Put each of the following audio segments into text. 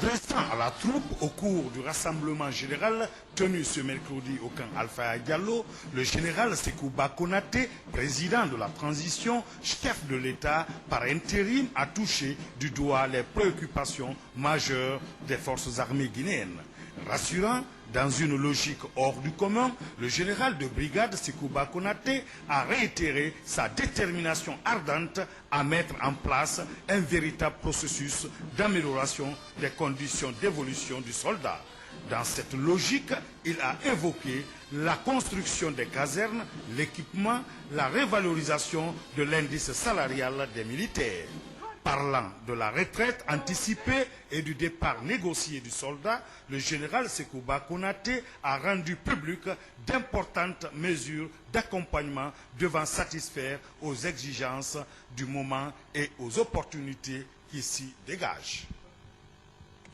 S'adressant à la troupe au cours du rassemblement général tenu ce mercredi au camp Alpha Diallo, le général Sekouba Konaté, président de la transition, chef de l'État par intérim, a touché du doigt les préoccupations majeures des forces armées guinéennes. Rassurant, dans une logique hors du commun, le général de brigade Sekouba Konaté a réitéré sa détermination ardente à mettre en place un véritable processus d'amélioration des conditions d'évolution du soldat. Dans cette logique, il a évoqué la construction des casernes, l'équipement, la révalorisation de l'indice salarial des militaires. Parlant de la retraite anticipée et du départ négocié du soldat, le général Sekouba Konaté a rendu public d'importantes mesures d'accompagnement devant satisfaire aux exigences du moment et aux opportunités qui s'y dégagent.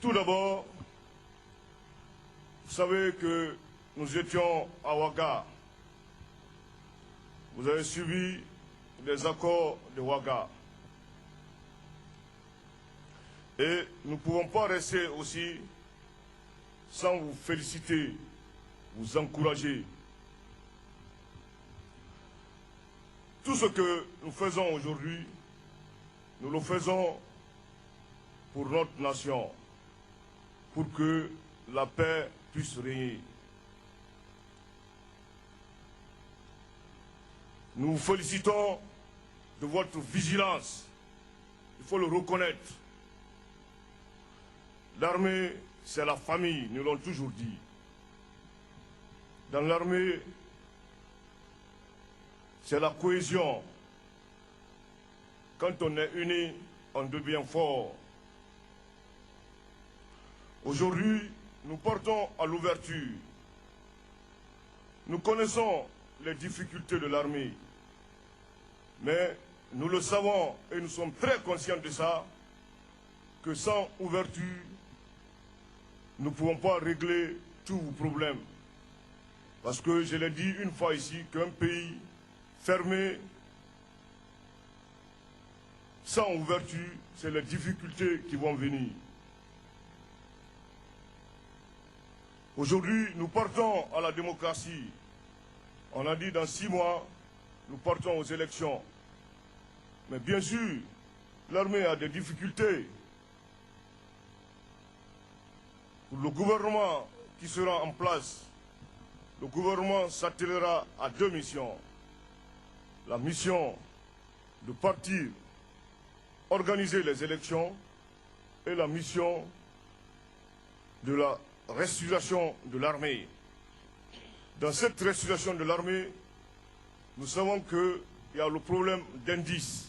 Tout d'abord, vous savez que nous étions à Ouaga. Vous avez suivi les accords de Ouaga. Et nous ne pouvons pas rester aussi sans vous féliciter, vous encourager. Tout ce que nous faisons aujourd'hui, nous le faisons pour notre nation, pour que la paix puisse régner. Nous vous félicitons de votre vigilance, il faut le reconnaître. L'armée, c'est la famille, nous l'avons toujours dit. Dans l'armée, c'est la cohésion. Quand on est unis, on devient fort. Aujourd'hui, nous partons à l'ouverture. Nous connaissons les difficultés de l'armée, mais nous le savons et nous sommes très conscients de ça, que sans ouverture, nous ne pouvons pas régler tous vos problèmes. Parce que je l'ai dit une fois ici, qu'un pays fermé, sans ouverture, c'est les difficultés qui vont venir. Aujourd'hui, nous partons à la démocratie. On a dit dans 6 mois, nous partons aux élections. Mais bien sûr, l'armée a des difficultés. Le gouvernement qui sera en place, le gouvernement s'attellera à 2 missions. La mission de partir, organiser les élections, et la mission de la restitution de l'armée. Dans cette restitution de l'armée, nous savons qu'il y a le problème d'indice.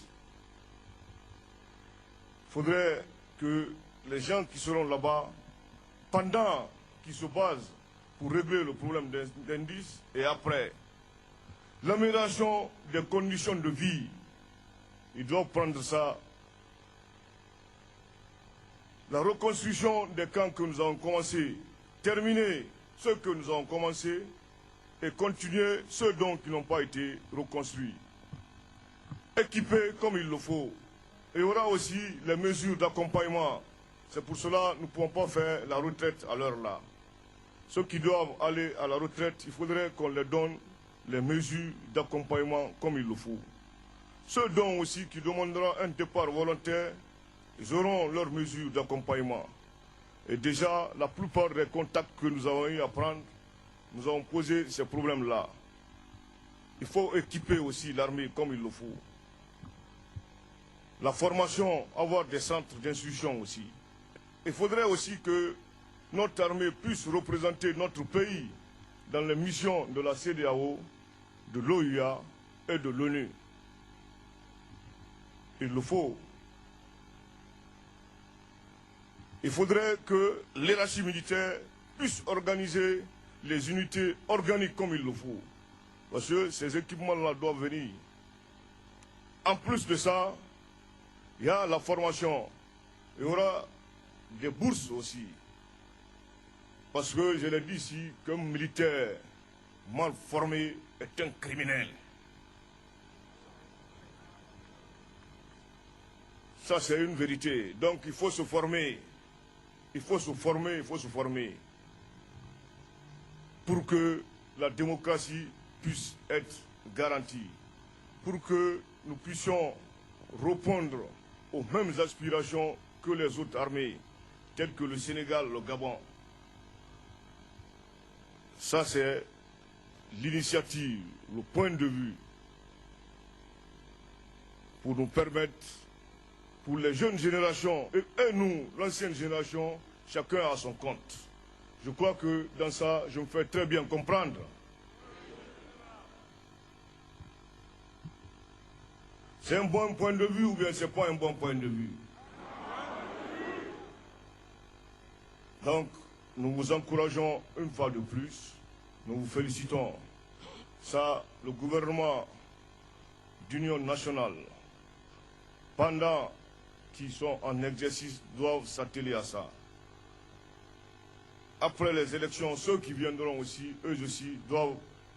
Il faudrait que les gens qui seront là-bas, pendant qu'ils se basent pour régler le problème d'indice, et après, l'amélioration des conditions de vie, ils doivent prendre ça. La reconstruction des camps que nous avons commencé, terminer ceux que nous avons commencé et continuer ceux dont qui n'ont pas été reconstruits. Équipés comme il le faut. Et il y aura aussi les mesures d'accompagnement. C'est pour cela que nous ne pouvons pas faire la retraite à l'heure là. Ceux qui doivent aller à la retraite, il faudrait qu'on leur donne les mesures d'accompagnement comme il le faut. Ceux dont aussi qui demanderont un départ volontaire, ils auront leurs mesures d'accompagnement. Et déjà, la plupart des contacts que nous avons eu à prendre, nous avons posé ces problèmes-là. Il faut équiper aussi l'armée comme il le faut. La formation, avoir des centres d'instruction aussi. Il faudrait aussi que notre armée puisse représenter notre pays dans les missions de la CEDEAO, de l'OUA et de l'ONU. Il le faut. Il faudrait que l'hiérarchie militaire puisse organiser les unités organiques comme il le faut. Parce que ces équipements-là doivent venir. En plus de ça, il y a la formation. Il y aura des bourses aussi. Parce que je l'ai dit ici, qu'un militaire mal formé est un criminel. Ça, c'est une vérité. Donc, il faut se former. il faut se former, pour que la démocratie puisse être garantie, pour que nous puissions répondre aux mêmes aspirations que les autres armées, telles que le Sénégal, le Gabon. Ça, c'est l'initiative, le point de vue, pour nous permettre, pour les jeunes générations et nous, l'ancienne génération, chacun à son compte. Je crois que dans ça, je me fais très bien comprendre. C'est un bon point de vue ou bien c'est pas un bon point de vue? Donc, nous vous encourageons une fois de plus, nous vous félicitons. Ça, le gouvernement d'union nationale, pendant qu'ils sont en exercice, doivent s'atteler à ça. Après les élections, ceux qui viendront aussi, eux aussi, doivent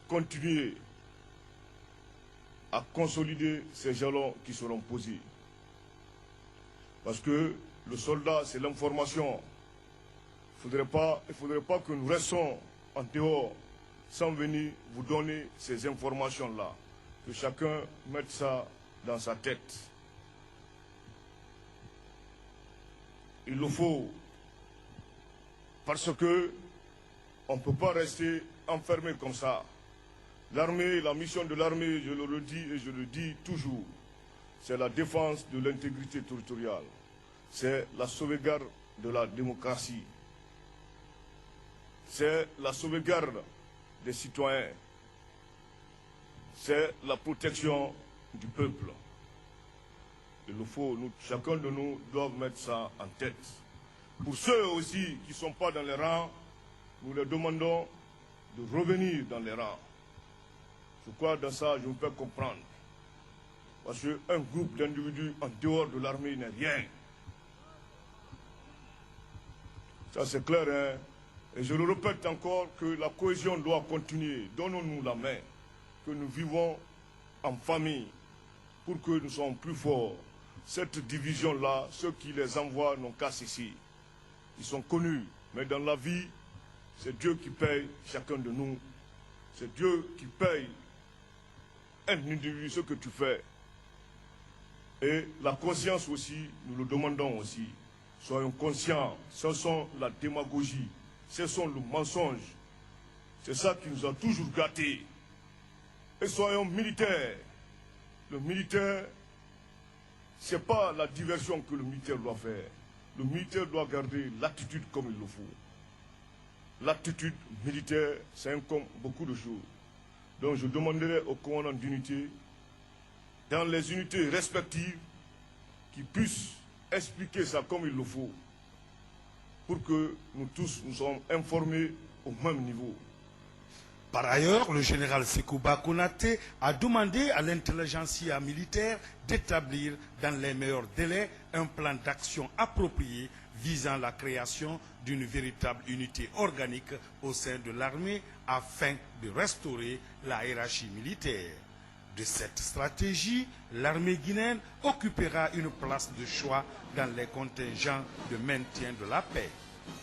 continuer à consolider ces jalons qui seront posés. Parce que le soldat, c'est l'information. Il ne faudrait pas que nous restions en dehors sans venir vous donner ces informations-là. Que chacun mette ça dans sa tête. Il le faut. Parce que on ne peut pas rester enfermé comme ça. L'armée, la mission de l'armée, je le redis et je le dis toujours, c'est la défense de l'intégrité territoriale. C'est la sauvegarde de la démocratie. C'est la sauvegarde des citoyens. C'est la protection du peuple. Il nous faut, chacun de nous doit mettre ça en tête. Pour ceux aussi qui ne sont pas dans les rangs, nous leur demandons de revenir dans les rangs. Je crois que dans ça, je me fais comprendre. Parce qu'un groupe d'individus en dehors de l'armée n'est rien. Ça c'est clair, hein? Et je le répète encore que la cohésion doit continuer. Donnons-nous la main, que nous vivons en famille, pour que nous soyons plus forts. Cette division-là, ceux qui les envoient n'ont qu'à cesser. Ils sont connus, mais dans la vie, c'est Dieu qui paye chacun de nous. C'est Dieu qui paye un individu ce que tu fais. Et la conscience aussi, nous le demandons aussi. Soyons conscients, cessons la démagogie, cessons le mensonge. C'est ça qui nous a toujours gâtés. Et soyons militaires. Le militaire, ce n'est pas la diversion que le militaire doit faire. Le militaire doit garder l'attitude comme il le faut. L'attitude militaire, c'est comme beaucoup de choses. Donc je demanderai aux commandants d'unité, dans les unités respectives, qu'ils puissent expliquer ça comme il le faut, pour que nous tous nous soyons informés au même niveau. Par ailleurs, le général Sékou Konaté a demandé à l'intelligentsia militaire d'établir dans les meilleurs délais un plan d'action approprié visant la création d'une véritable unité organique au sein de l'armée afin de restaurer la hiérarchie militaire. De cette stratégie, l'armée guinéenne occupera une place de choix dans les contingents de maintien de la paix.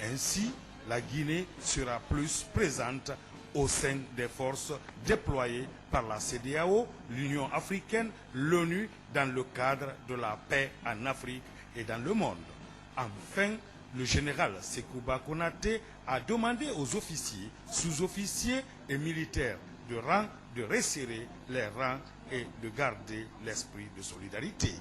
Ainsi, la Guinée sera plus présente au sein des forces déployées par la CEDEAO, l'Union africaine, l'ONU dans le cadre de la paix en Afrique et dans le monde. Enfin, le général Sékou Konaté a demandé aux officiers, sous-officiers et militaires de rang de resserrer les rangs et de garder l'esprit de solidarité.